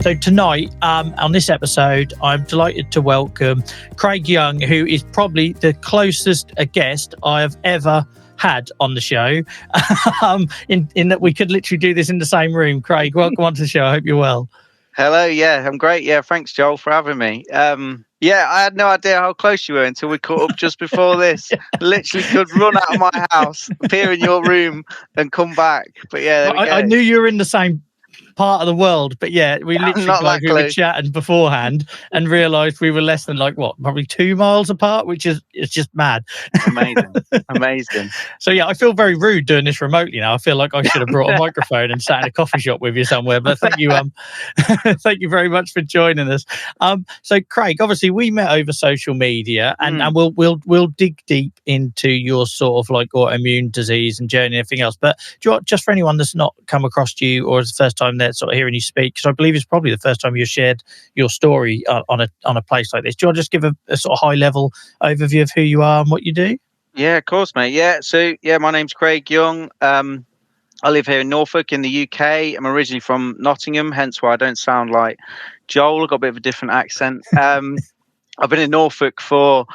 So tonight, on this episode, I'm delighted to welcome Craig Young, who is probably the closest a guest I have ever had on the show. In that we could literally do this in the same room. Craig, welcome onto the show. I hope you're well. Hello, yeah, I'm great. Yeah, thanks, Joel, for having me. Yeah, I had no idea how close you were until we caught up just before this. Literally could run out of my house, appear in your room, and come back. But yeah, there we go. I knew you were in the same part of the world, but yeah, we literally we were chatting beforehand and realised we were less than probably 2 miles apart, which is it's just mad. Amazing. So yeah, I feel very rude doing this remotely now. I feel like I should have brought a microphone and sat in a coffee shop with you somewhere. But thank you, thank you very much for joining us. So Craig, obviously we met over social media, and we'll dig deep into your sort of like autoimmune disease and journey and everything else. But do you want, just for anyone that's not come across you or is the first time they're sort of hearing you speak, because I believe it's probably the first time you shared your story on a place like this, do you want to just give a sort of high level overview of who you are and what you do? Yeah, of course, mate. Yeah, so my name's Craig Young. I live here in Norfolk in the UK. I'm originally from Nottingham, hence why I don't sound like Joel. I've got a bit of a different accent. I've been in Norfolk for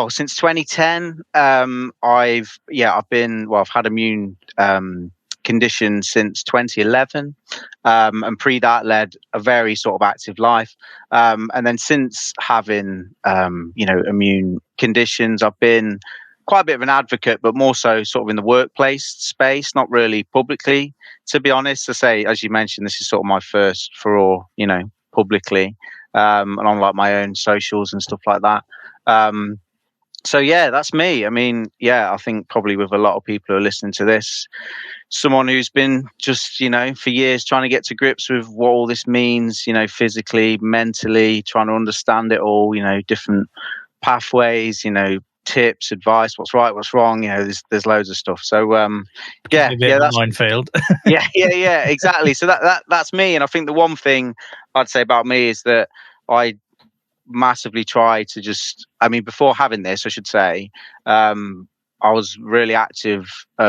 since 2010. I've had immune condition since 2011, and pre that led a very sort of active life, and then since having immune conditions, I've been quite a bit of an advocate, but more so sort of in the workplace space, not really publicly, to be honest. To say, as you mentioned, this is sort of my first for all, publicly, and on like my own socials and stuff like that. So yeah, that's me. I mean, yeah, I think probably with a lot of people who are listening to this, someone who's been just, for years trying to get to grips with what all this means, physically, mentally, trying to understand it all, different pathways, tips, advice, what's right, what's wrong, there's loads of stuff. So that's minefield. yeah, exactly. So that's me. And I think the one thing I'd say about me is that I massively try to before having this, I should say, I was really active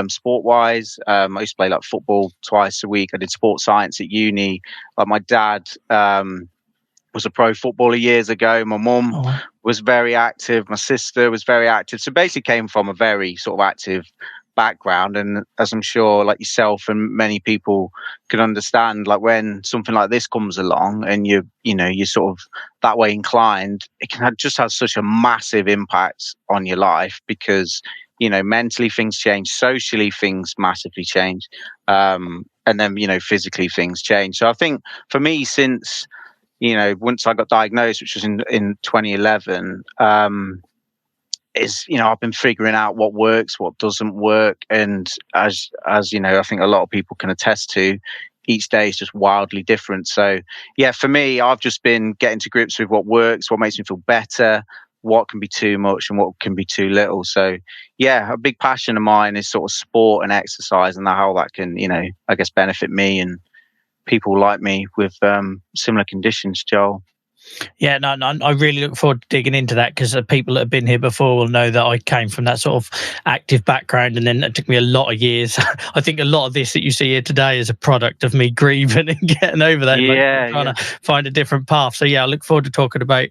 sport wise. I used to play like football twice a week. I did sports science at uni. Like my dad was a pro footballer years ago. My mum was very active. My sister was very active. So basically came from a very sort of active background. And as I'm sure like yourself and many people can understand, like when something like this comes along and you're sort of that way inclined, it can just have such a massive impact on your life because, mentally things change, socially things massively change. And then, physically things change. So I think for me, since, once I got diagnosed, which was in 2011, I've been figuring out what works, what doesn't work. And as I think a lot of people can attest to, each day is just wildly different. So yeah, for me, I've just been getting to grips with what works, what makes me feel better, what can be too much and what can be too little. So yeah, a big passion of mine is sort of sport and exercise and how that can, I guess benefit me and people like me with similar conditions, Joel. Yeah, no, I really look forward to digging into that because the people that have been here before will know that I came from that sort of active background, and then it took me a lot of years. I think a lot of this that you see here today is a product of me grieving and getting over that, trying to find a different path. So yeah, I look forward to talking about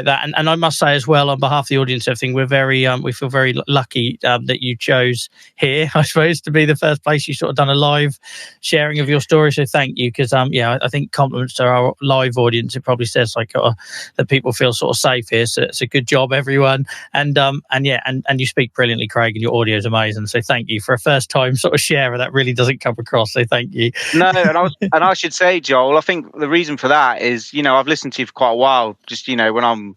that. And I must say as well, on behalf of the audience, I think we're very we feel very lucky that you chose here, I suppose, to be the first place you sort of done a live sharing of your story. So thank you, because I think compliments to our live audience. It probably says like that people feel sort of safe here, so it's a good job, everyone. And you speak brilliantly, Craig, and your audio is amazing, so thank you for a first time sort of sharer. That really doesn't come across, so thank you. No, and I should say, Joel, I think the reason for that is I've listened to you for quite a while. Just when I'm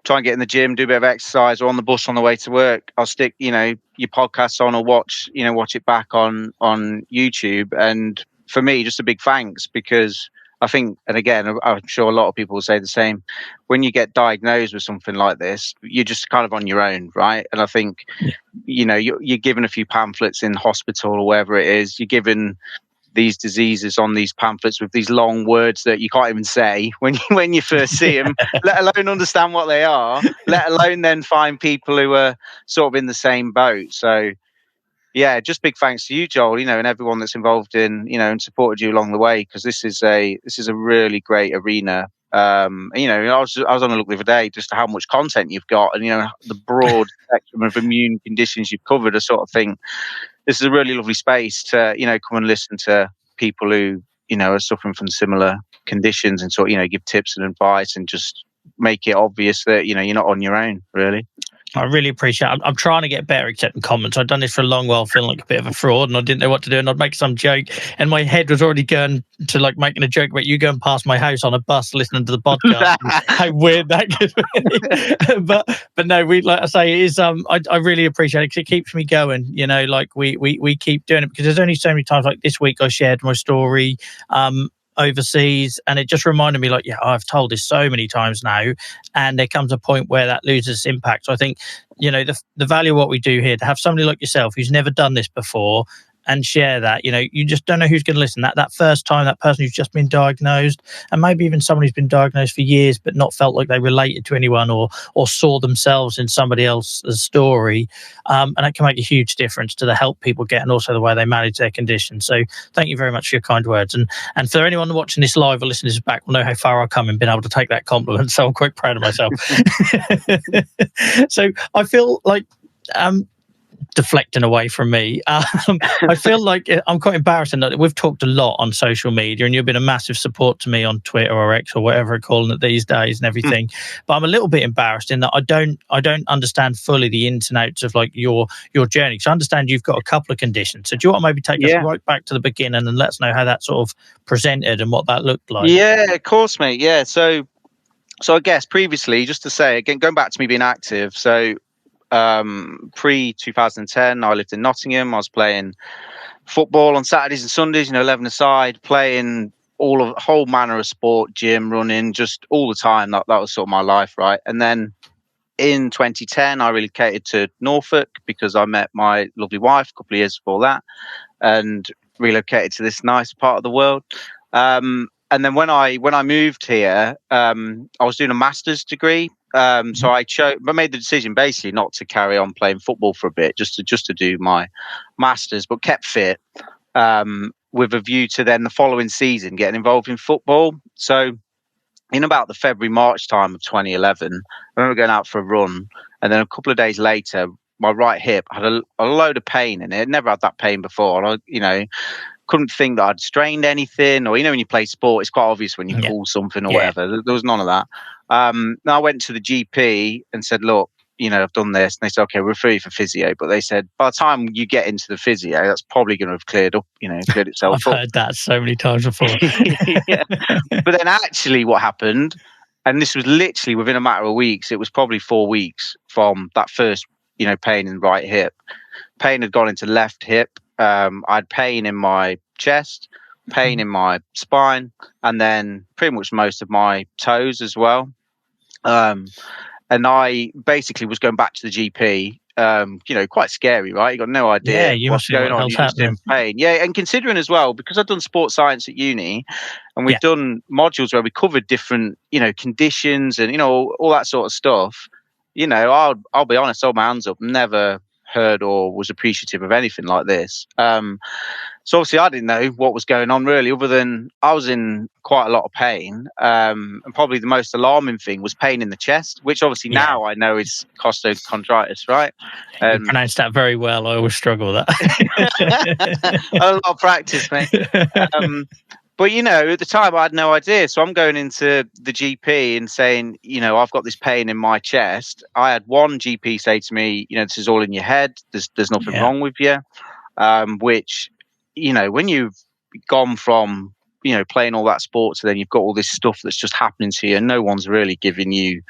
trying to get in the gym, do a bit of exercise, or on the bus on the way to work, I'll stick your podcast on or watch it back on YouTube. And for me, just a big thanks, because I think, and again, I'm sure a lot of people will say the same, when you get diagnosed with something like this, you're just kind of on your own, right? And I think, you're given a few pamphlets in hospital or wherever it is, you're given these diseases on these pamphlets with these long words that you can't even say when you first see them, let alone understand what they are, let alone then find people who are sort of in the same boat. So yeah, just big thanks to you, Joel, and everyone that's involved in, and supported you along the way, because this is a really great arena. I was on a look the other day just how much content you've got, and the broad spectrum of immune conditions you've covered. I sort of think this is a really lovely space to come and listen to people who are suffering from similar conditions, and sort of give tips and advice, and just make it obvious that you're not on your own, really. I really appreciate it. I'm trying to get better accepting comments. I've done this for a long while, feeling like a bit of a fraud, and I didn't know what to do. And I'd make some joke, and my head was already going to like making a joke about you going past my house on a bus listening to the podcast. How weird that could be. but no, like I say, it is. I really appreciate it because it keeps me going. Like we keep doing it, because there's only so many times. Like this week, I shared my story overseas, and it just reminded me, like, I've told this so many times now, and there comes a point where that loses impact. So I think the value of what we do here, to have somebody like yourself who's never done this before and share that, you just don't know who's going to listen. That first time, that person who's just been diagnosed, and maybe even someone who's been diagnosed for years but not felt like they related to anyone or saw themselves in somebody else's story, and that can make a huge difference to the help people get, and also the way they manage their condition. So thank you very much for your kind words, and for anyone watching this live or listening to this back will know how far I've come in being able to take that compliment, so I'm quite proud of myself. So I feel like deflecting away from me. I feel like I'm quite embarrassed in that we've talked a lot on social media, and you've been a massive support to me on Twitter or X or whatever we're calling it these days and everything. But I'm a little bit embarrassed in that I don't understand fully the ins and outs of like your journey. So I understand you've got a couple of conditions. So do you want to maybe take us right back to the beginning and let us know how that sort of presented and what that looked like? Yeah, of course, mate. Yeah. So I guess previously, just to say again, going back to me being active. So pre 2010, I lived in Nottingham. I was playing football on Saturdays and Sundays, 11-a-side, playing whole manner of sport, gym, running, just all the time. That was sort of my life, right? And then in 2010, I relocated to Norfolk because I met my lovely wife a couple of years before that, and relocated to this nice part of the world. And then when I moved here, I was doing a master's degree. So I made the decision basically not to carry on playing football for a bit, just to do my master's, but kept fit, with a view to then the following season getting involved in football. So in about the February-March time of 2011, I remember going out for a run, and then a couple of days later, my right hip had a load of pain in it. I'd never had that pain before, and I couldn't think that I'd strained anything, or when you play sport, it's quite obvious when you pull something or whatever. There was none of that. Then I went to the GP and said, look, I've done this. And they said, okay, we'll refer you for physio. But they said, by the time you get into the physio, that's probably going to have cleared itself I've up. heard that so many times before. Yeah. But then actually what happened, and this was literally within a matter of weeks, it was probably 4 weeks from that first, pain in the right hip. Pain had gone into left hip. I had pain in my chest, pain in my spine, and then pretty much most of my toes as well. And I basically was going back to the GP, quite scary, right? You got no idea what's going on. You're just in pain. Yeah, and considering as well, because I've done sports science at uni, and we've done modules where we covered different, conditions and, all that sort of stuff. I'll be honest, hold my hands up, never heard or was appreciative of anything like this. So obviously I didn't know what was going on really, other than I was in quite a lot of pain. And probably the most alarming thing was pain in the chest, which obviously now I know is costochondritis, right? You pronounced that very well. I always struggle with that. A lot of practice, mate. But, at the time I had no idea. So I'm going into the GP and saying, I've got this pain in my chest. I had one GP say to me, this is all in your head. There's nothing wrong with you. Which, when you've gone from, playing all that sport to then you've got all this stuff that's just happening to you and no one's really giving you,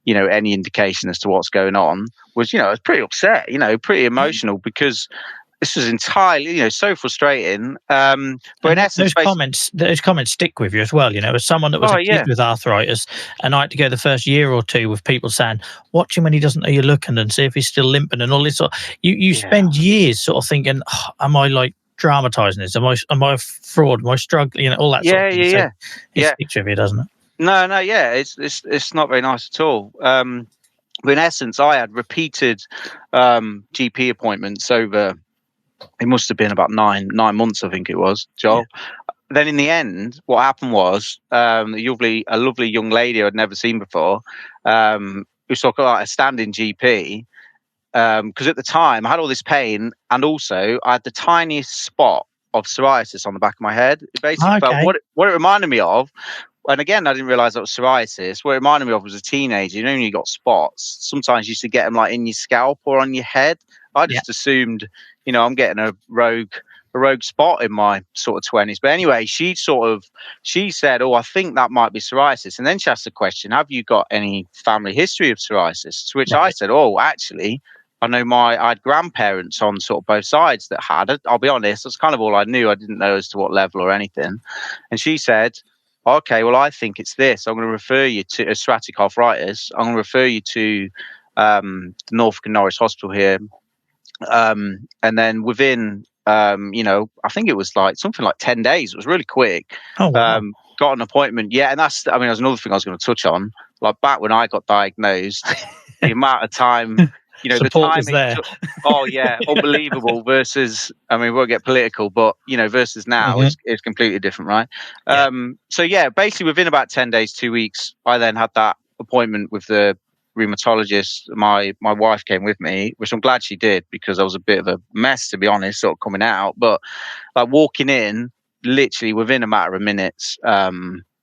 any indication as to what's going on, was, I was pretty upset, pretty emotional, because this was entirely, so frustrating. But in essence, those comments stick with you as well. As someone that was a kid with arthritis, and I had to go the first year or two with people saying, "Watch him when he doesn't know you're looking, and see if he's still limping," and all this. You spend years sort of thinking, "Am I like dramatizing this? Am I a fraud? Am I struggling?" All that sort of thing. So it sticks with you, doesn't it? No, it's not very nice at all. But in essence, I had repeated GP appointments over it must have been about nine months, I think it was, Joel. Yeah. Then in the end, what happened was a lovely young lady I'd never seen before, who sort of like a standing GP, because at the time I had all this pain, and also I had the tiniest spot of psoriasis on the back of my head. It basically felt what it reminded me of. And again, I didn't realize that was psoriasis. What it reminded me of was a teenager. You know, when you got spots, sometimes you used to get them like in your scalp or on your head. I just assumed, you know, I'm getting a rogue spot in my sort of 20s. But anyway, she said, oh, I think that might be psoriasis. And then she asked the question, have you got any family history of psoriasis? To which I said, oh, actually, I know I had grandparents on sort of both sides that had it. I'll be honest, that's kind of all I knew. I didn't know as to what level or anything. And she said, okay, well, I think it's this. I'm going to refer you to psoriatic arthritis. I'm going to refer you to the Norfolk and Norwich Hospital here. And then within, you know, I think it was like something like 10 days. It was really quick. Oh, wow. Got an appointment. Yeah, and that's another thing I was going to touch on. Like back when I got diagnosed, the amount of time, you know, support the time was there. Oh yeah, unbelievable. Versus, I mean, we won't get political, but you know, versus now, it's completely different, right? So yeah, basically within about 10 days, 2 weeks, I then had that appointment with the rheumatologist. My wife came with me, which I'm glad she did, because I was a bit of a mess, to be honest, sort of coming out. But like walking in, literally within a matter of minutes,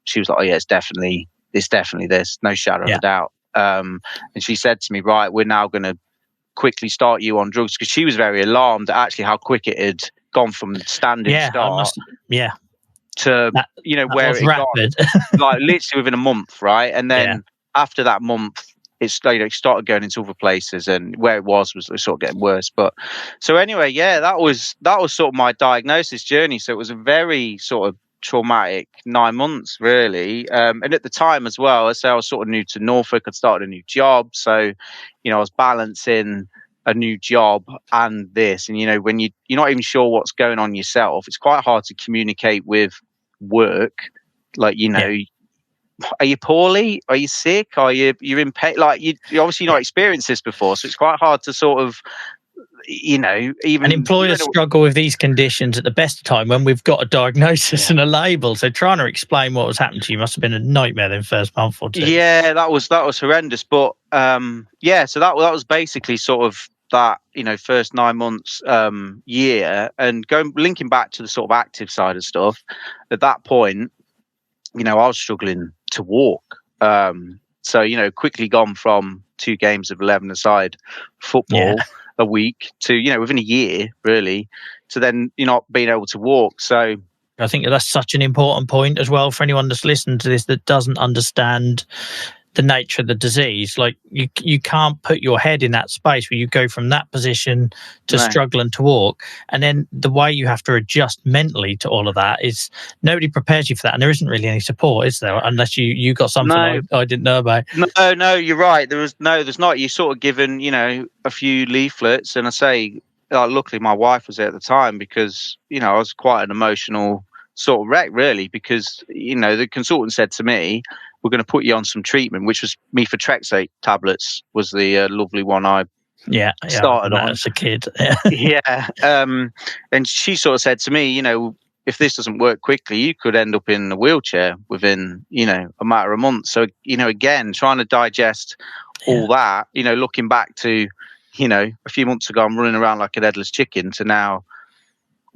she was like, "Oh yeah, it's definitely this, no shadow of a doubt." And she said to me, "Right, we're now going to quickly start you on drugs," because she was very alarmed at actually how quick it had gone from standing start to that, you know, where it rapid. got, like literally within a month, right? And then after that month, it started going into other places, and where it was sort of getting worse. But so anyway, that was sort of my diagnosis journey. So it was a very sort of traumatic 9 months, really. And at the time as well, I say I was sort of new to Norfolk. I'd started a new job, so you know, I was balancing a new job and this. And you know, when you're not even sure what's going on yourself, it's quite hard to communicate with work. Like, you know, are you poorly? Are you sick? You're in pain? Like you obviously not experienced this before, so it's quite hard to sort of, you know, even. And employers struggle with these conditions at the best of time when we've got a diagnosis and a label. So trying to explain what was happening to you must have been a nightmare the first month or two. Yeah, that was horrendous. But so that was basically sort of that, you know, first 9 months, year, and linking back to the sort of active side of stuff. At that point, you know, I was struggling to walk. So, you know, quickly gone from 2 games of 11-a-side football a week to, you know, within a year, really, to then you're not being able to walk. So I think that's such an important point as well for anyone that's listening to this that doesn't understand the nature of the disease. Like you can't put your head in that space where you go from that position to struggling to walk, and then the way you have to adjust mentally to all of that is nobody prepares you for that, and there isn't really any support, is there? Unless you got something I didn't know about. No, you're right. There's not. You're sort of given, you know, a few leaflets, and I say, luckily my wife was there at the time, because you know I was quite an emotional sort of wreck, really, because you know the consultant said to me, we're going to put you on some treatment, which was methotrexate tablets, was the lovely one I started on as a kid. And she sort of said to me, you know, if this doesn't work quickly, you could end up in a wheelchair within, you know, a matter of months. So, you know, again, trying to digest all that, you know, looking back to, you know, a few months ago, I'm running around like a headless chicken, to now,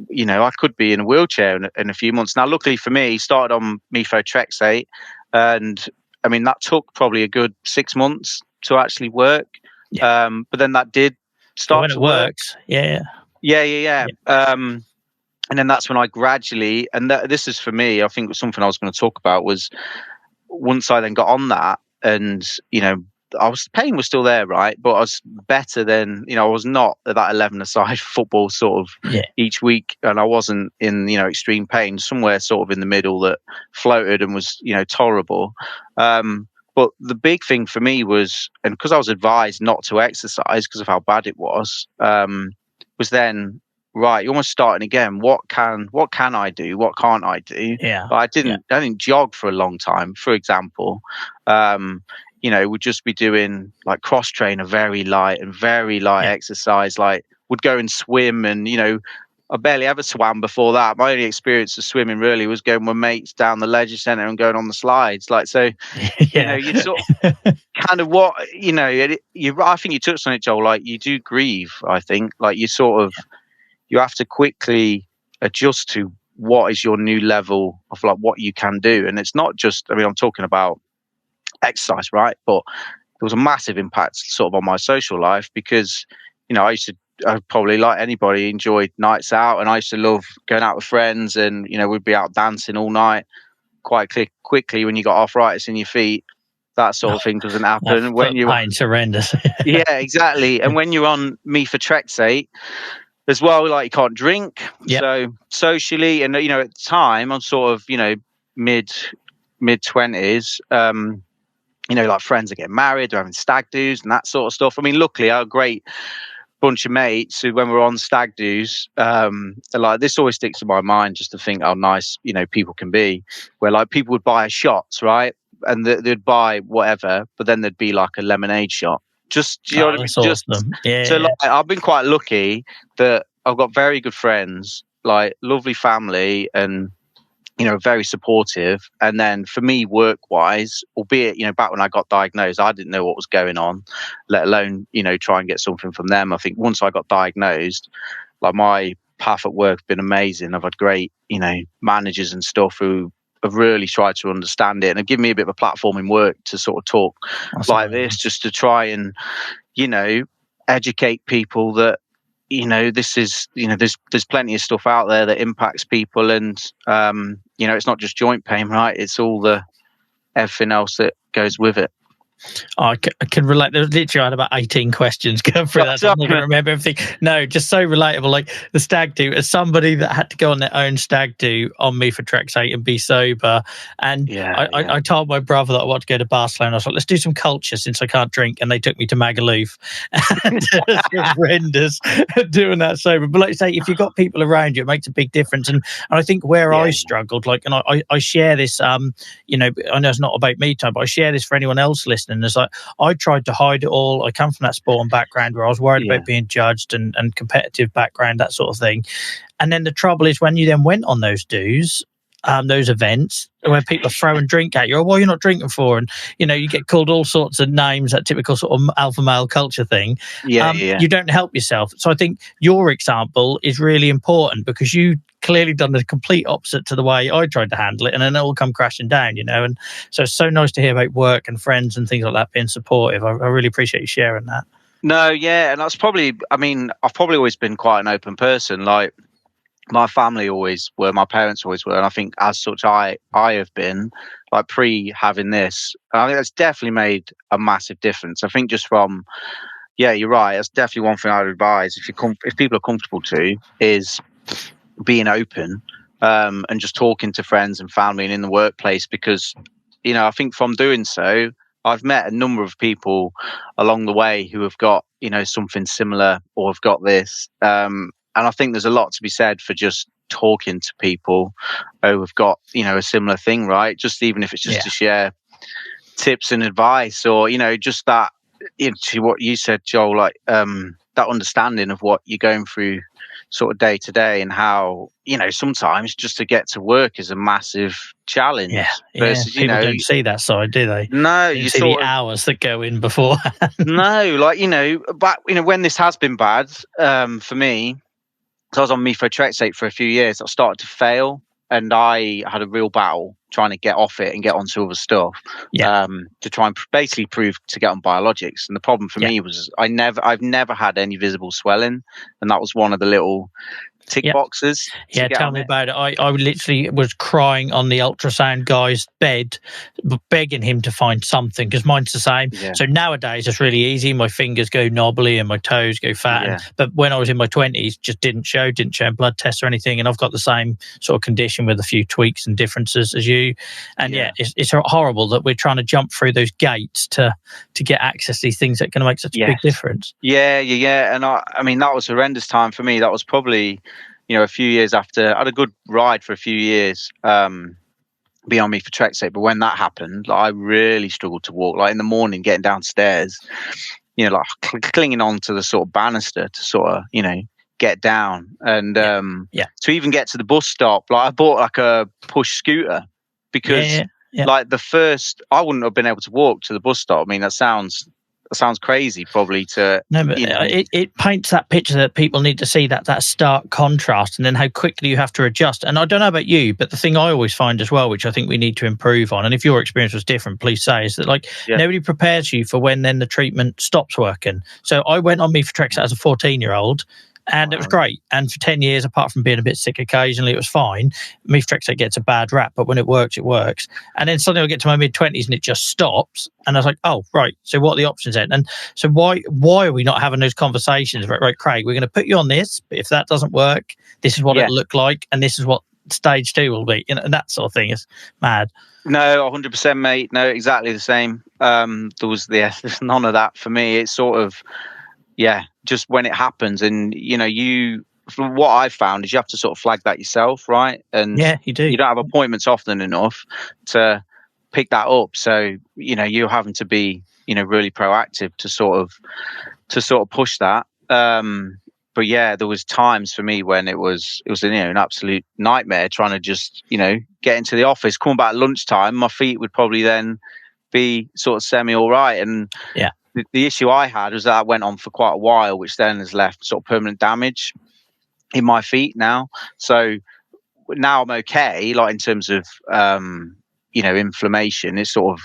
you know, I could be in a wheelchair in a few months. Now, luckily for me, started on methotrexate, and I mean, that took probably a good 6 months to actually work. But then that did start to work. Works. Yeah. And then that's when I gradually, and this is for me, I think something I was going to talk about was, once I then got on that, and you know, pain was still there, right? But I was better than, you know, I was not at that 11-a-side football sort of each week, and I wasn't in, you know, extreme pain, somewhere sort of in the middle that floated and was, you know, tolerable. But the big thing for me was, and because I was advised not to exercise because of how bad it was then, right, you're almost starting again. What can I do? What can't I do? But I didn't jog for a long time, for example. You know, would just be doing like cross trainer, very light exercise, like would go and swim, and I barely ever swam before that. My only experience of swimming really was going with mates down the leisure centre and going on the slides. Like, so, Yeah. you sort of kind of what, I think you touched on it, Joel, like you do grieve, I think. Like you sort of, you have to quickly adjust to what is your new level of like what you can do. And it's not just, I mean, I'm talking about exercise, right? But there was a massive impact sort of on my social life because, I probably, like anybody, enjoyed nights out, and I used to love going out with friends, and we'd be out dancing all night. Quite quickly, when you got arthritis in your feet, that sort of thing doesn't happen. When you, pain's horrendous. yeah, exactly. And when you're on methotrexate as well, like you can't drink. Yep. So socially, and at the time, I'm sort of mid 20s. Like friends are getting married, they're having stag do's and that sort of stuff. I mean, luckily, I had a great bunch of mates who, when we're on stag do's, like, this always sticks in my mind, just to think how nice people can be, where like people would buy shots, right, and they'd buy whatever, but then there'd be like a lemonade shot, just that's just awesome. Yeah. so like, I've been quite lucky that I've got very good friends, like lovely family, and very supportive. And then for me, work wise, albeit, back when I got diagnosed, I didn't know what was going on, let alone, try and get something from them. I think once I got diagnosed, like, my path at work has been amazing. I've had great, managers and stuff who have really tried to understand it and have given me a bit of a platform in work to sort of talk this, just to try and, educate people that, this is, there's plenty of stuff out there that impacts people, and it's not just joint pain, right? It's all everything else that goes with it. I can relate. There's literally, I had about 18 questions going through that. So I'm not going to remember everything. No, just so relatable. Like the stag do, as somebody that had to go on their own stag do on methotrexate and be sober. And I told my brother that I wanted to go to Barcelona. I was like, let's do some culture since I can't drink. And they took me to Magaluf. And it was horrendous doing that sober. But like you say, if you've got people around you, it makes a big difference. And I think where I struggled, like, and I share this, I know it's not about me time, but I share this for anyone else listening. It's like, I tried to hide it all. I come from that sporting background where I was worried about being judged and competitive background, that sort of thing. And then the trouble is when you then went on those do's, those events where people are throwing drink at you, or, well, you're not drinking for, and you get called all sorts of names, that typical sort of alpha male culture thing. You don't help yourself. So I think your example is really important, because you clearly done the complete opposite to the way I tried to handle it, and then it all come crashing down, and so it's so nice to hear about work and friends and things like that being supportive. I really appreciate you sharing that. No, and that's probably, I mean, I've probably always been quite an open person. Like, my family always were, my parents always were, and I think as such I have been, like, pre having this. And I think that's definitely made a massive difference. I think just from, you're right, that's definitely one thing I would advise, if people are comfortable to, is being open, and just talking to friends and family and in the workplace, because I think from doing so, I've met a number of people along the way who have got something similar, or have got this, and I think there's a lot to be said for just talking to people who have got, a similar thing, right? Just even if it's just to share tips and advice, or, just that, to what you said, Joel, like, that understanding of what you're going through sort of day to day, and how, sometimes just to get to work is a massive challenge. Versus, people don't see that side, do they? No, you see the hours that go in before. No, like, but when this has been bad, for me, so I was on methotrexate for a few years. I started to fail, and I had a real battle trying to get off it and get onto other stuff, to try and basically prove to get on biologics. And the problem for me was I've never had any visible swelling, and that was one of the little tick boxes. Tell me about it. I literally was crying on the ultrasound guy's bed, begging him to find something, because mine's the same. So nowadays it's really easy. My fingers go knobbly and my toes go fat. But when I was in my 20s, just didn't show blood tests or anything. And I've got the same sort of condition with a few tweaks and differences as you. And it's horrible that we're trying to jump through those gates to get access to these things that are going to make such a big difference. And I mean, that was a horrendous time for me. That was probably, a few years after. I had a good ride for a few years, being on methotrexate, but when that happened, like, I really struggled to walk. Like, in the morning, getting downstairs, like clinging on to the sort of banister to sort of, get down. And to even get to the bus stop, like I bought like a push scooter because like I wouldn't have been able to walk to the bus stop. I mean, that sounds crazy probably to, no, but it paints that picture that people need to see, that stark contrast, and then how quickly you have to adjust. And I don't know about you, but the thing I always find as well, which I think we need to improve on, and if your experience was different, please say, is that like nobody prepares you for when then the treatment stops working. So I went on methotrexate as a 14-year-old, and it was great. And for 10 years, apart from being a bit sick occasionally, it was fine. Methotrexate gets a bad rap, but when it works, it works. And then suddenly I get to my mid-20s and it just stops. And I was like, oh, right. So what are the options then? And so why are we not having those conversations? Right, Craig, we're going to put you on this, but if that doesn't work, this is what it'll look like. And this is what stage 2 will be. And that sort of thing is mad. No, 100%, mate. No, exactly the same. There's none of that for me. It's sort of, just when it happens, and from what I've found is you have to sort of flag that yourself, right? And you do. You don't have appointments often enough to pick that up. So, you're having to be, really proactive to sort of push that. But there was times for me when it was an absolute nightmare trying to just, get into the office, coming back at lunchtime, my feet would probably then be sort of semi all right. And the issue I had was that went on for quite a while, which then has left sort of permanent damage in my feet now. So now I'm okay, like in terms of, inflammation. It's sort of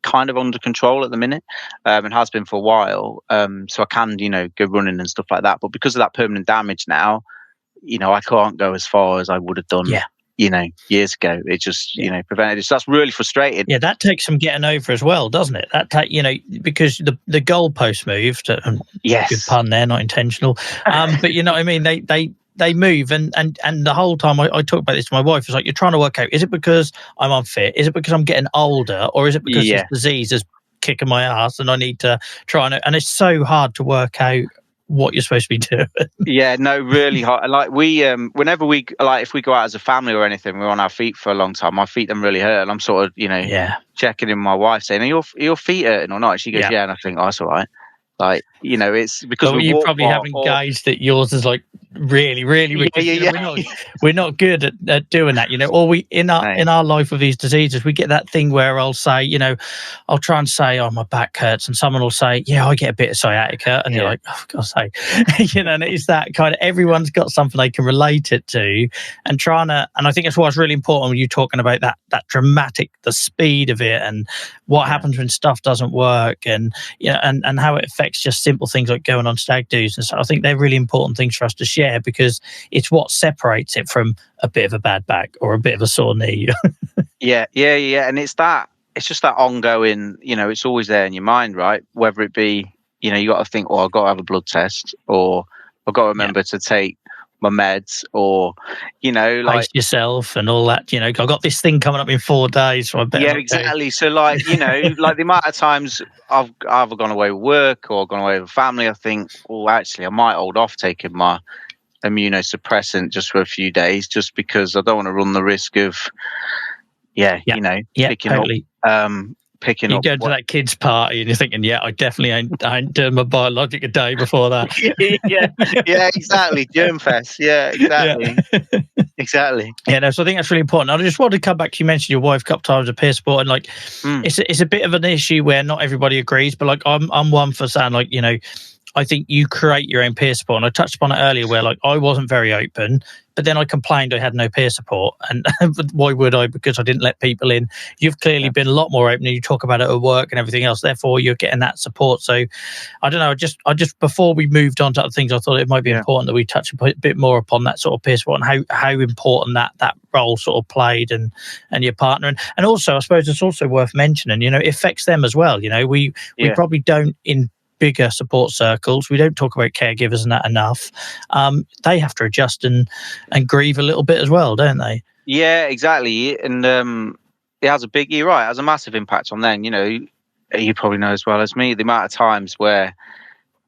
kind of under control at the minute, and has been for a while. So I can, go running and stuff like that. But because of that permanent damage now, I can't go as far as I would have done. Years ago. It just prevented it. So that's really frustrating. Yeah, that takes some getting over as well, doesn't it? That because the goalpost moved. Good pun there, not intentional. But you know what I mean. They move, and the whole time I talk about this to my wife. It's like, you're trying to work out: is it because I'm unfit? Is it because I'm getting older? Or is it because this disease is kicking my ass and I need to try and it's so hard to work out what you're supposed to be doing. No, really hard. Like we, whenever we, like if we go out as a family or anything, we're on our feet for a long time. My feet then really hurt, and I'm sort of, checking in with my wife saying, "Are your feet hurting or not?" And she goes, "Yeah," and I think, "Oh, that's all right." Like, it's because you probably haven't gauged that yours is like really, really. We're not good at doing that, or we in our life with these diseases, we get that thing where I'll say, I'll try and say, "Oh, my back hurts," and someone will say, "Yeah, I get a bit of sciatica," and you're like, "Oh, for God's sake," and it's that kind of, everyone's got something they can relate it to, and I think that's why it's really important when you're talking about that dramatic, the speed of it, and what happens when stuff doesn't work, and and how it affects just simple things like going on stag do's and stuff. I think they're really important things for us to share, because it's what separates it from a bit of a bad back or a bit of a sore knee. And it's just that ongoing, it's always there in your mind, right? Whether it be, you got to think, I've got to have a blood test, or I've got to remember to take my meds, or pace yourself and all that. I've got this thing coming up in 4 days, so I better exactly. So like like the amount of times I've either gone away with work or gone away with family, I think, actually I might hold off taking my immunosuppressant just for a few days, just because I don't want to run the risk of picking you up. go to that kid's party and you're thinking, I definitely ain't doing my biologic a day before that. Exactly. Germ fest. Exactly. Exactly. So I think that's really important. I just wanted to come back to, you mentioned your wife a couple times of peer support, and like it's a bit of an issue where not everybody agrees, but like I'm one for saying, like, I think you create your own peer support. And I touched upon it earlier where like I wasn't very open, but then I complained I had no peer support. And why would I? Because I didn't let people in. You've clearly been a lot more open, and you talk about it at work and everything else. Therefore, you're getting that support. So I don't know. I just before we moved on to other things, I thought it might be important that we touch a bit more upon that sort of peer support and how important that role sort of played, and your partner. And also, I suppose it's also worth mentioning, it affects them as well. We probably don't in bigger support circles, we don't talk about caregivers and that enough. They have to adjust and grieve a little bit as well, don't they? Yeah, exactly. And it has you're right, it has a massive impact on them. You probably know as well as me the amount of times where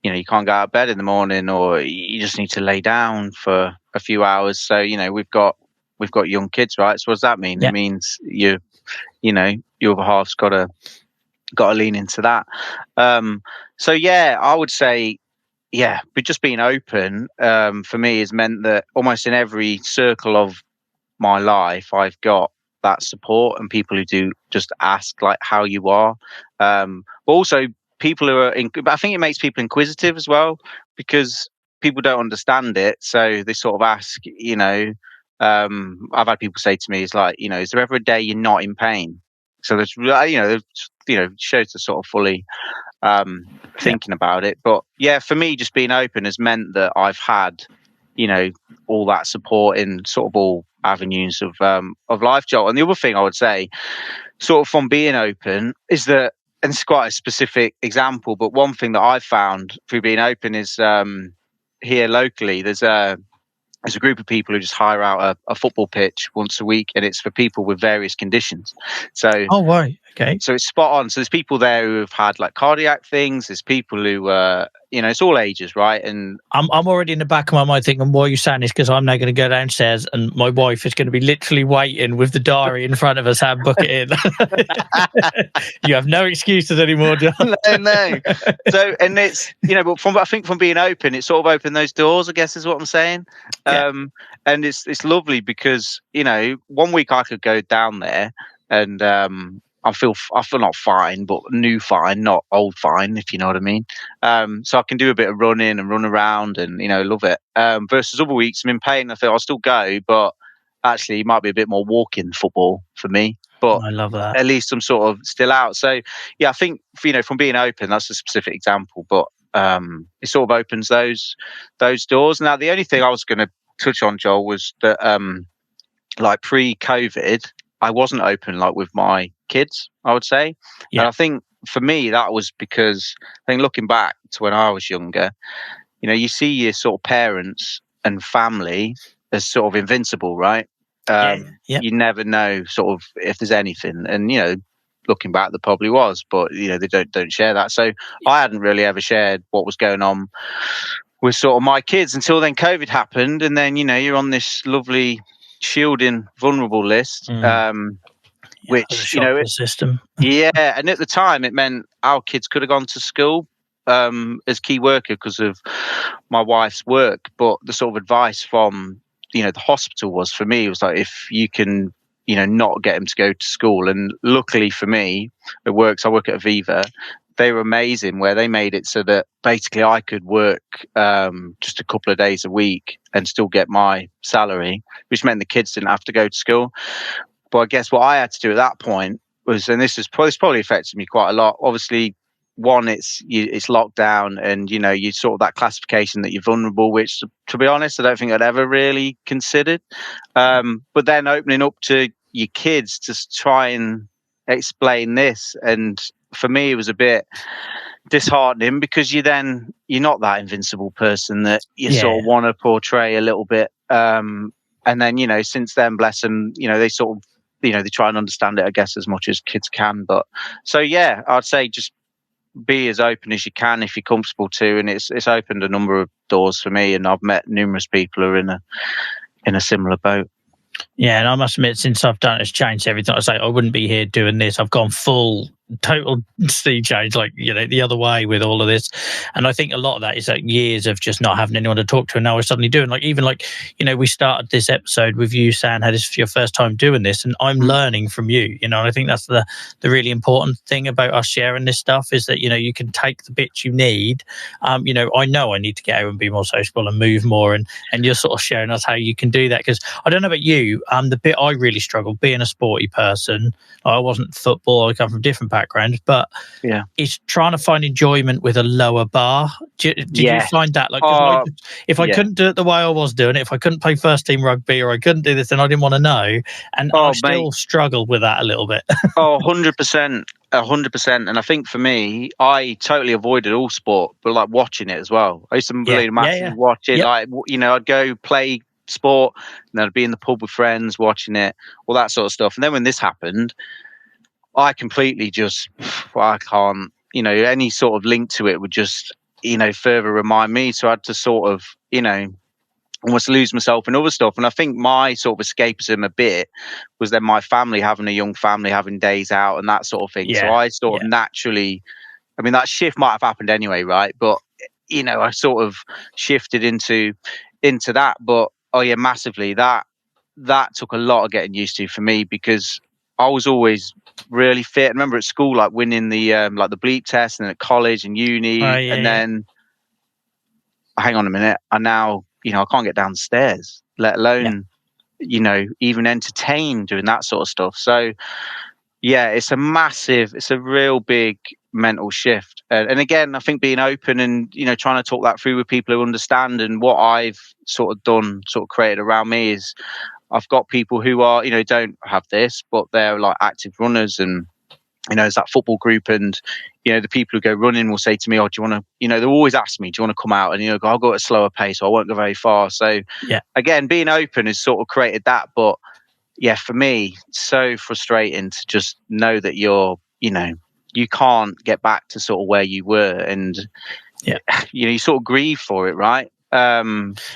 you can't get out of bed in the morning, or you just need to lay down for a few hours. So we've got young kids, right? So what does that mean? It means your other half's got to got to lean into that. So yeah, I would say, yeah, but just being open for me has meant that almost in every circle of my life, I've got that support and people who do just ask like how you are. But also people who are, but I think it makes people inquisitive as well because people don't understand it. So they sort of ask, I've had people say to me, it's like, is there ever a day you're not in pain? So there's, shows to sort of fully thinking about it. But yeah, for me, just being open has meant that I've had, all that support in sort of all avenues of life, Joel. And the other thing I would say, sort of from being open, is that, and it's quite a specific example, but one thing that I've found through being open is here locally, there's a group of people who just hire out a football pitch once a week, and it's for people with various conditions. So, oh, right, okay. So it's spot on. So there's people there who have had like cardiac things. There's people who, it's all ages, right? And I'm already in the back of my mind thinking, why are you saying this? Because I'm now going to go downstairs and my wife is going to be literally waiting with the diary in front of us, and book it in. You have no excuses anymore, John. No. So, and it's, but I think from being open, it sort of opened those doors, I guess is what I'm saying. Yeah. And it's lovely because, 1 week I could go down there and I feel not fine, but new fine, not old fine, if you know what I mean. So I can do a bit of running and run around and, love it. Versus other weeks I'm in pain. I feel I'll still go, but actually it might be a bit more walking football for me. But I love that. at least I'm sort of still out. So yeah, I think, from being open, that's a specific example, but it sort of opens those doors. Now, the only thing I was going to touch on, Joel, was that like pre-COVID, I wasn't open like with my kids, I would say. Yeah. And I think for me, that was because I think looking back to when I was younger, you see your sort of parents and family as sort of invincible, right? You never know sort of if there's anything. And, looking back, there probably was, but, they don't share that. So I hadn't really ever shared what was going on with sort of my kids until then COVID happened. And then, you're on this lovely shielding vulnerable list, which, the system. Yeah. And at the time it meant our kids could have gone to school as key worker because of my wife's work. But the sort of advice from, the hospital was, for me, it was like, if you can, not get them to go to school. And luckily for me, it works. I work at Aviva. They were amazing where they made it so that basically I could work just a couple of days a week and still get my salary, which meant the kids didn't have to go to school. But I guess what I had to do at that point was, and this probably affected me quite a lot. Obviously, one, it's lockdown, and you sort of that classification that you're vulnerable, which, to be honest, I don't think I'd ever really considered. But then opening up to your kids to try and explain this, and for me, it was a bit disheartening because you're not that invincible person that you sort of want to portray a little bit. And then, since then, bless them, they sort of, they try and understand it, I guess, as much as kids can. But so, yeah, I'd say just be as open as you can if you're comfortable to. And it's opened a number of doors for me, and I've met numerous people who are in a similar boat. Yeah, and I must admit, since I've done it, it's changed everything. I say I wouldn't be here doing this. I've gone full, total sea change, like, the other way with all of this. And I think a lot of that is like years of just not having anyone to talk to, and now we're suddenly doing, like, even like, we started this episode with you saying how this is your first time doing this, and I'm learning from you. And I think that's the really important thing about us sharing this stuff, is that you can take the bits you need. I know I need to get out and be more sociable and move more, and you're sort of sharing us how you can do that. Because I don't know about you, the bit I really struggled, being a sporty person, I wasn't football, I come from different backgrounds, but it's trying to find enjoyment with a lower bar. Did you find that? Like, if I couldn't do it the way I was doing it, if I couldn't play first team rugby, or I couldn't do this, then I didn't want to know. And I still struggled with that a little bit. 100%. 100%. And I think for me, I totally avoided all sport, but like watching it as well. I used to really massively watch it. Like, I'd go play sport, and then I'd be in the pub with friends watching it, all that sort of stuff. And then when this happened, I completely I can't, any sort of link to it would just, further remind me. So I had to sort of, almost lose myself in other stuff. And I think my sort of escapism a bit was then my family, having a young family, having days out and that sort of thing. So Yeah. I sort of naturally, I mean, that shift might have happened anyway, right? But I sort of shifted into that. But oh yeah, massively. That took a lot of getting used to for me, because I was always really fit. I remember at school, like winning the like the bleep test, and then at college and uni, and then hang on a minute, I now, I can't get down the stairs, let alone, even entertain doing that sort of stuff. So yeah, it's a real big mental shift. And again, I think being open and, trying to talk that through with people who understand, and what I've sort of done, sort of created around me, is I've got people who are, don't have this, but they're like active runners, and there's that football group, and the people who go running will say to me, "Oh, do you want to?" They'll always ask me, "Do you want to come out?" And I'll go at a slower pace, so I won't go very far. So again, being open has sort of created that. But yeah, for me, so frustrating to just know that you can't get back to sort of where you were, and you sort of grieve for it, right? I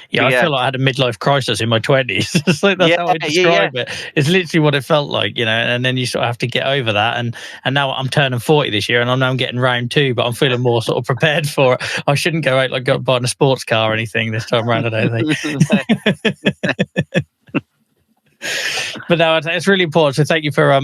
feel like I had a midlife crisis in my 20s. It's like, that's how I describe it. It's literally what it felt like, and then you sort of have to get over that. And now I'm turning 40 this year, and I know I'm getting round 2, but I'm feeling more sort of prepared for it. I shouldn't go out like buying a sports car or anything this time around, I don't think. But no, it's really important. So thank you for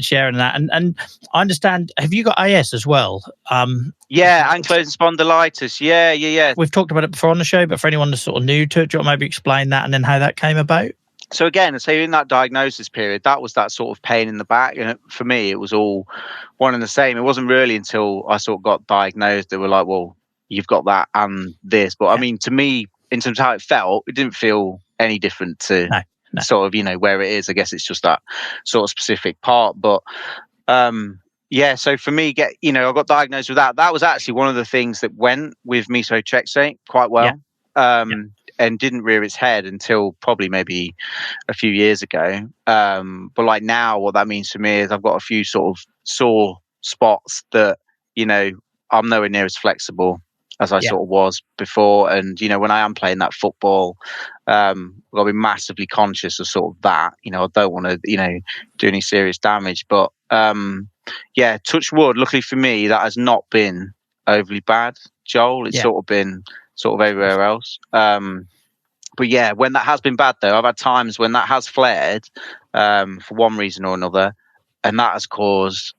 sharing that. And I understand, have you got AS as well? Ankylosing spondylitis. Yeah. We've talked about it before on the show, but for anyone that's sort of new to it, do you want to maybe explain that and then how that came about? So again, in that diagnosis period, that was that sort of pain in the back, and for me, it was all one and the same. It wasn't really until I sort of got diagnosed that we're like, well, you've got that and this. But I mean, to me, in terms of how it felt, it didn't feel any different to sort of, where it is. I guess it's just that sort of specific part. But so for me, I got diagnosed with that. That was actually one of the things that went with methotrexate quite well, and didn't rear its head until probably maybe a few years ago. But like now, what that means for me is I've got a few sort of sore spots that, I'm nowhere near as flexible as I sort of was before. And, when I am playing that football, I've got to be massively conscious of sort of that. I don't want to, do any serious damage. But touch wood, luckily for me, that has not been overly bad, Joel. It's sort of been sort of everywhere else. But yeah, when that has been bad, though, I've had times when that has flared for one reason or another, and that has caused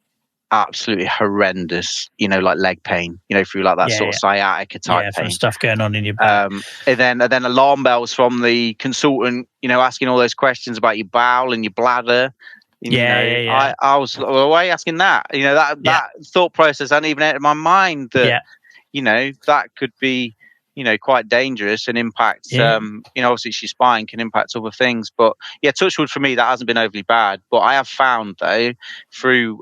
absolutely horrendous, like leg pain, through like that sort of sciatica type pain. From stuff going on in your back. And then alarm bells from the consultant, asking all those questions about your bowel and your bladder. I was like, well, why are you asking that? That thought process hadn't even entered my mind that, that could be, quite dangerous and impact, obviously your spine can impact other things. But yeah, touch wood for me, that hasn't been overly bad. But I have found though, through,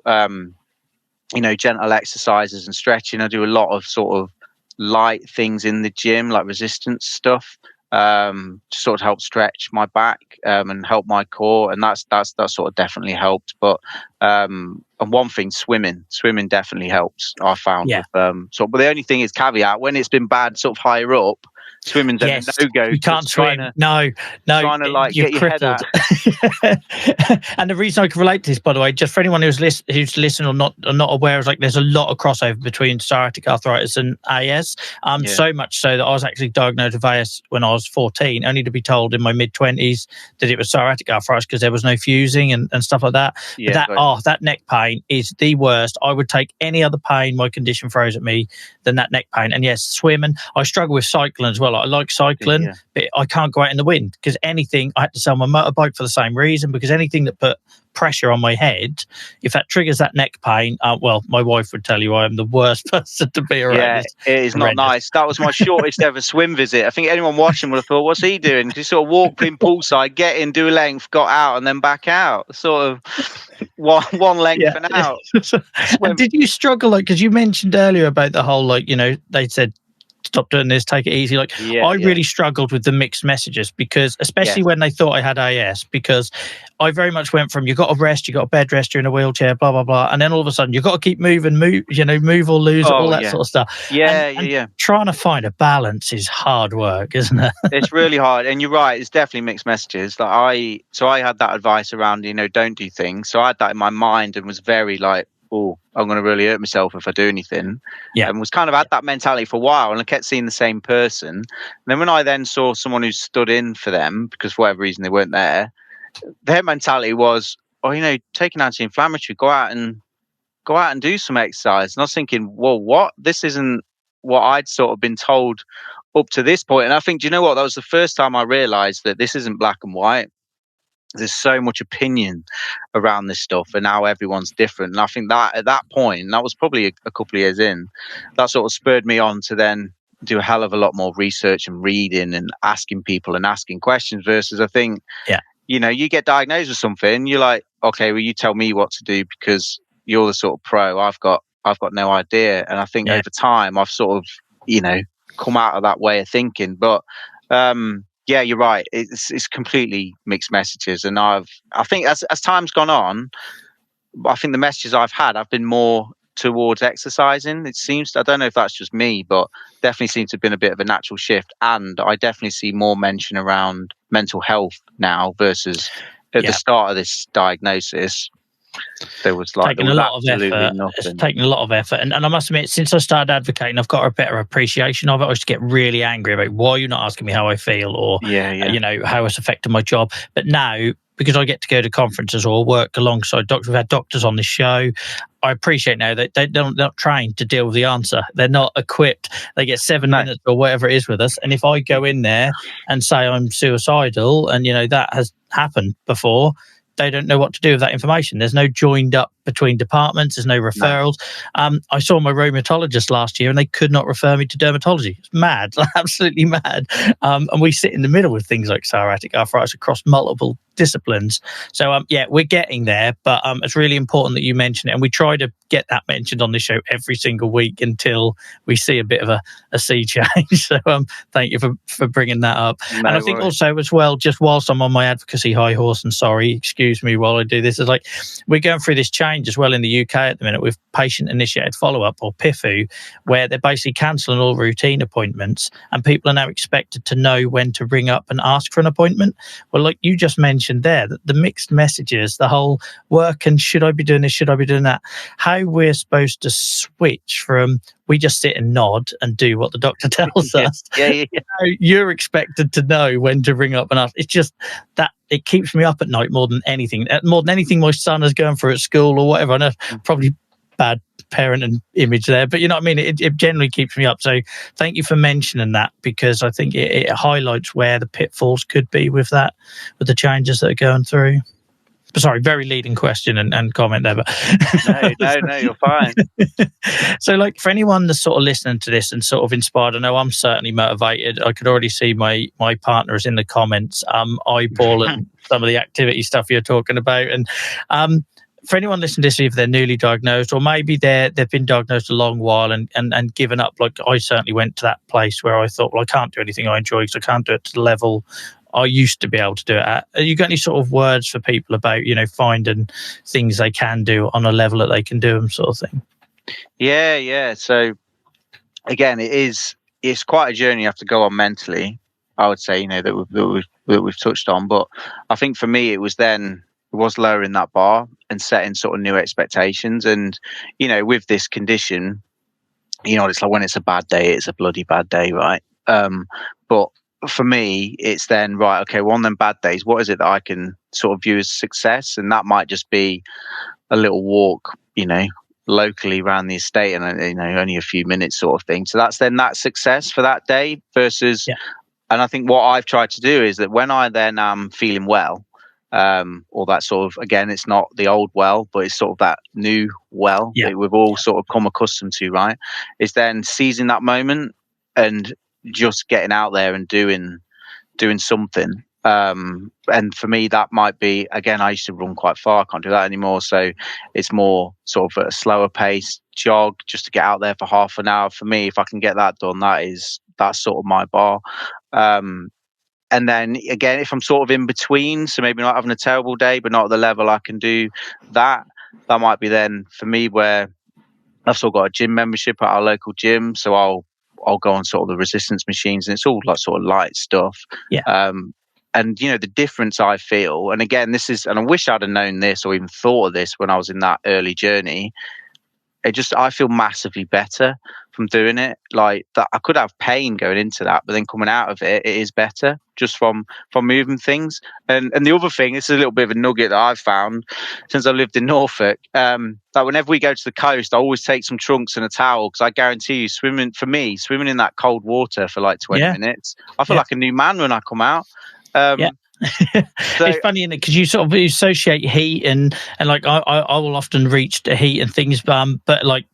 gentle exercises and stretching, I do a lot of sort of light things in the gym, like resistance stuff, to sort of help stretch my back and help my core, and that's sort of definitely helped. But and one thing, swimming definitely helps, I found. But the only thing is, caveat, when it's been bad sort of higher up, swimming's a no-go. You can't swim. No. Trying to like get your head out. And the reason I can relate to this, by the way, just for anyone who's listening or not aware, is like there's a lot of crossover between psoriatic arthritis and AS. So much so that I was actually diagnosed with AS when I was 14, only to be told in my mid-20s that it was psoriatic arthritis because there was no fusing and stuff like that. But that neck pain is the worst. I would take any other pain my condition throws at me than that neck pain. And yes, swimming. I struggle with cycling as well. I like cycling, but I can't go out in the wind because anything, I had to sell my motorbike for the same reason, because anything that put pressure on my head, if that triggers that neck pain, well, my wife would tell you I am the worst person to be around. Yeah, it is not nice. That was my shortest ever swim visit. I think anyone watching would have thought, what's he doing? Just sort of walk in poolside, get in, do a length, got out, and then back out. Sort of one length and out. And did you struggle, like, because you mentioned earlier about the whole, like, they said stop doing this, take it easy. Like, I really struggled with the mixed messages, because especially when they thought I had AS, because I very much went from, you got to rest, you got to bed rest, you're in a wheelchair, blah blah blah, and then all of a sudden you got to keep moving, move or lose, all that sort of stuff. And trying to find a balance is hard work, isn't it? It's really hard, and you're right. It's definitely mixed messages. Like I had that advice around, don't do things. So I had that in my mind and was very like, oh, I'm going to really hurt myself if I do anything. And was kind of had that mentality for a while, and I kept seeing the same person. And then when I then saw someone who stood in for them, because for whatever reason they weren't there, their mentality was, oh, take an anti-inflammatory, go out and do some exercise. And I was thinking, well, what? This isn't what I'd sort of been told up to this point. And I think, do you know what? That was the first time I realized that this isn't black and white. There's so much opinion around this stuff, and now everyone's different. And I think that at that point, that was probably a couple of years in, that sort of spurred me on to then do a hell of a lot more research and reading and asking people and asking questions, versus I think, you get diagnosed with something, you're like, okay, well, you tell me what to do because you're the sort of pro. I've got no idea. And I think over time I've sort of, come out of that way of thinking. But yeah, you're right. It's completely mixed messages, and I think as time's gone on, I think the messages I've had have been more towards exercising. It seems, I don't know if that's just me, but definitely seems to have been a bit of a natural shift. And I definitely see more mention around mental health now versus at the start of this diagnosis. There was taking a lot of effort. It's taking a lot of effort, and I must admit, since I started advocating, I've got a better appreciation of it. I used to get really angry about, why you're not asking me how I feel, or how it's affected my job. But now, because I get to go to conferences or work alongside doctors, we've had doctors on the show, I appreciate now that they're not trained to deal with the answer. They're not equipped. They get 7 minutes or whatever it is with us, and if I go in there and say I'm suicidal, and that has happened before, they don't know what to do with that information. There's no joined up between departments. There's no referrals. I saw my rheumatologist last year, and they could not refer me to dermatology. It's mad, absolutely mad. And we sit in the middle with things like psoriatic arthritis across multiple disciplines. So we're getting there, but it's really important that you mention it, and we try to get that mentioned on the show every single week until we see a bit of a sea change. So thank you for bringing that up. And I think also as well, just whilst I'm on my advocacy high horse, and sorry, excuse me while I do this, is like, we're going through this change as well in the UK at the minute with patient initiated follow-up, or PIFU, where they're basically cancelling all routine appointments, and people are now expected to know when to ring up and ask for an appointment. Well, like you just mentioned there, the mixed messages, the whole work and should I be doing this, should I be doing that, how we're supposed to switch from we just sit and nod and do what the doctor tells us. You're expected to know when to ring up and ask. It's just that it keeps me up at night more than anything. More than anything my son is going through at school or whatever. I know probably bad parent and image there, but you know what I mean? It generally keeps me up. So thank you for mentioning that, because I think it highlights where the pitfalls could be with that, with the changes that are going through. Sorry, very leading question and comment there, but no, you're fine. So, like, for anyone that's sort of listening to this and sort of inspired, I know I'm certainly motivated. I could already see my partner is in the comments, eyeballing some of the activity stuff you're talking about. And for anyone listening to this, if they're newly diagnosed, or maybe they've been diagnosed a long while and given up, like I certainly went to that place where I thought, well, I can't do anything I enjoy because I can't do it to the level I used to be able to do it at. You got any sort of words for people about, finding things they can do on a level that they can do them, sort of thing? Yeah. So again, it's quite a journey you have to go on mentally, I would say, that we've touched on. But I think for me, it was lowering that bar and setting sort of new expectations. And, with this condition, it's like when it's a bad day, it's a bloody bad day, right? But for me, it's then, right, okay, well, on them bad days, what is it that I can sort of view as success? And that might just be a little walk, locally around the estate, and, only a few minutes sort of thing. So that's then that success for that day versus, and I think what I've tried to do is that when I then am feeling well, or that sort of, again, it's not the old well, but it's sort of that new well that we've all sort of come accustomed to, right? Is then seizing that moment and just getting out there and doing something. And for me, that might be, again, I used to run quite far. I can't do that anymore. So it's more sort of a slower pace jog just to get out there for half an hour. For me, if I can get that done, that's sort of my bar. And then again, if I'm sort of in between, so maybe not having a terrible day, but not at the level I can do that, that might be then for me where I've still got a gym membership at our local gym. So I'll go on sort of the resistance machines, and it's all like sort of light stuff. Yeah. And the difference I feel, and again, and I wish I'd have known this or even thought of this when I was in that early journey. I feel massively better from doing it. Like that, I could have pain going into that, but then coming out of it, it is better just from moving things. And the other thing, this is a little bit of a nugget that I've found since I lived in Norfolk. That whenever we go to the coast, I always take some trunks and a towel, because I guarantee you, swimming in that cold water for like 20 minutes, I feel like a new man when I come out. So, it's funny, isn't it? Because you sort of associate heat and like I will often reach to heat and things, but like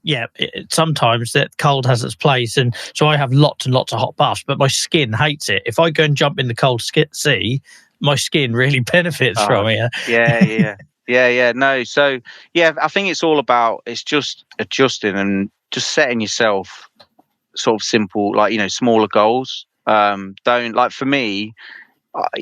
sometimes that cold has its place, and so I have lots and lots of hot baths, but my skin hates it. If I go and jump in the cold sea, my skin really benefits from it. Yeah. No, so I think it's all about, it's just adjusting and just setting yourself sort of simple, like smaller goals. Don't, like, for me,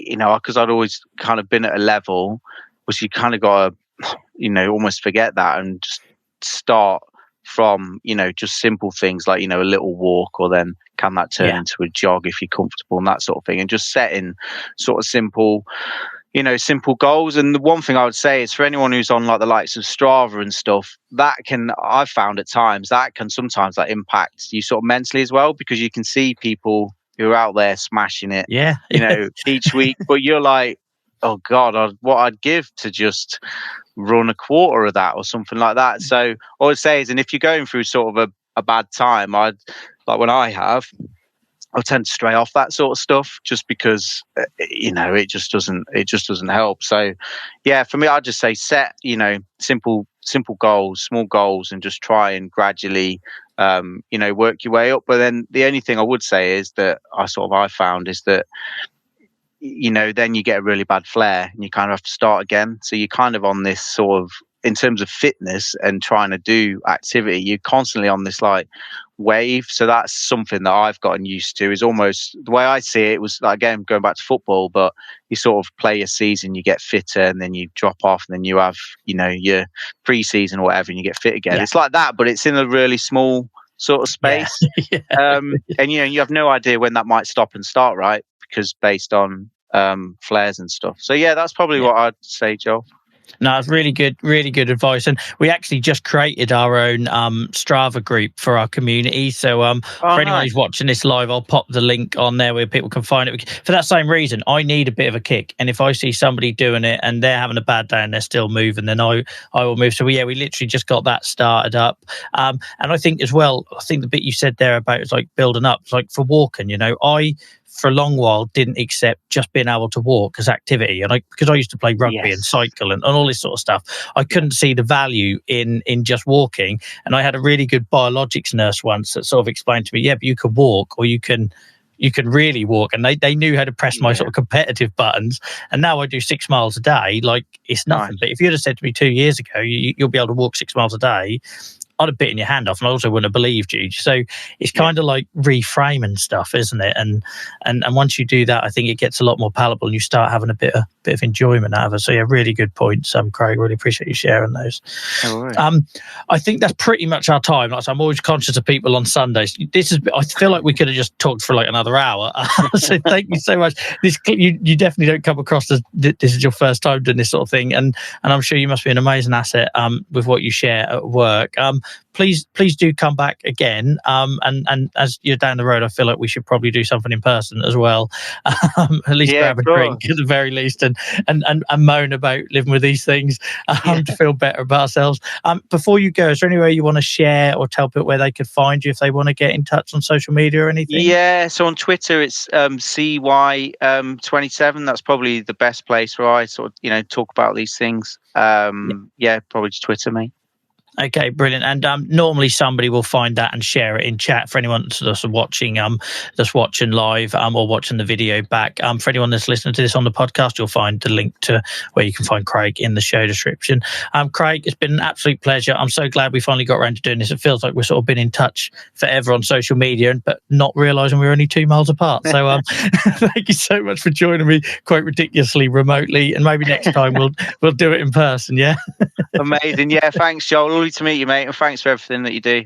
because I'd always kind of been at a level, which you kind of got to, almost forget that and just start from, just simple things like, a little walk, or then can that turn into a jog if you're comfortable, and that sort of thing. And just setting sort of simple goals. And the one thing I would say is, for anyone who's on like the likes of Strava and stuff, I've found at times that can sometimes like impact you sort of mentally as well, because you can see people who are out there smashing it, each week, but you're like, oh God, what I'd give to just run a quarter of that or something like that. So all I'd say is, and if you're going through sort of a bad time, I tend to stray off that sort of stuff, just because it just doesn't help. So for me, I'd just say set simple goals, small goals, and just try and gradually work your way up. But then the only thing I would say is that I found is that then you get a really bad flare and you kind of have to start again. So you're kind of on this sort of, in terms of fitness and trying to do activity, you're constantly on this like wave. So that's something that I've gotten used to. Is almost the way I see it was, like, again, going back to football, but you sort of play a season, you get fitter, and then you drop off, and then you have your pre-season or whatever, and you get fit again. It's like that, but it's in a really small sort of space. And you have no idea when that might stop and start, right? Because based on flares and stuff. So that's probably what I'd say, Joel. No, it's really good advice. And we actually just created our own Strava group for our community. So for anyone who's watching this live, I'll pop the link on there where people can find it. For that same reason, I need a bit of a kick. And if I see somebody doing it and they're having a bad day and they're still moving, then I will move. So we literally just got that started up. And I think as well, the bit you said there about it's like building up, it's like for walking, I for a long while didn't accept just being able to walk as activity, and because I used to play rugby and cycle and all this sort of stuff, I couldn't see the value in just walking. And I had a really good biologics nurse once that sort of explained to me, but you can walk, or you can really walk, and they knew how to press my sort of competitive buttons. And now I do 6 miles a day, like it's nothing. But if you'd have said to me 2 years ago you'll be able to walk 6 miles a day, I'd have bitten your hand off, and I also wouldn't have believed you. So it's kind of like reframing stuff, isn't it? And once you do that, I think it gets a lot more palatable, and you start having a bit of enjoyment out of it. So really good points, Craig. Really appreciate you sharing those. I think that's pretty much our time. Like, so I'm always conscious of people on Sundays. I feel like we could have just talked for like another hour. So thank you so much. You definitely don't come across as this is your first time doing this sort of thing, and I'm sure you must be an amazing asset with what you share at work. Please do come back again. And as you're down the road, I feel like we should probably do something in person as well. At least grab a drink at the very least, and moan about living with these things to feel better about ourselves. Before you go, is there any way you want to share or tell people where they could find you if they want to get in touch on social media or anything? Yeah, so on Twitter it's CY27. That's probably the best place where I sort of talk about these things. Probably just Twitter me. Okay, brilliant. And normally somebody will find that and share it in chat for anyone that's watching live or watching the video back. For anyone that's listening to this on the podcast, you'll find the link to where you can find Craig in the show description. Craig, it's been an absolute pleasure. I'm so glad we finally got around to doing this. It feels like we've sort of been in touch forever on social media, but not realising we're only 2 miles apart. So thank you so much for joining me quite ridiculously remotely, and maybe next time we'll do it in person. Yeah. Amazing. Yeah, thanks, Joel. Lovely to meet you, mate, and thanks for everything that you do.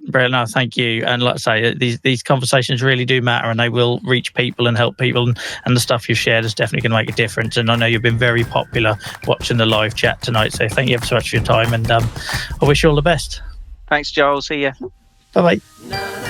Brilliant. No, thank you. And like I say, these conversations really do matter, and they will reach people and help people, and the stuff you've shared is definitely going to make a difference. And I know you've been very popular watching the live chat tonight, so thank you ever so much for your time, and I wish you all the best. Thanks, Joel. See ya. Bye-bye.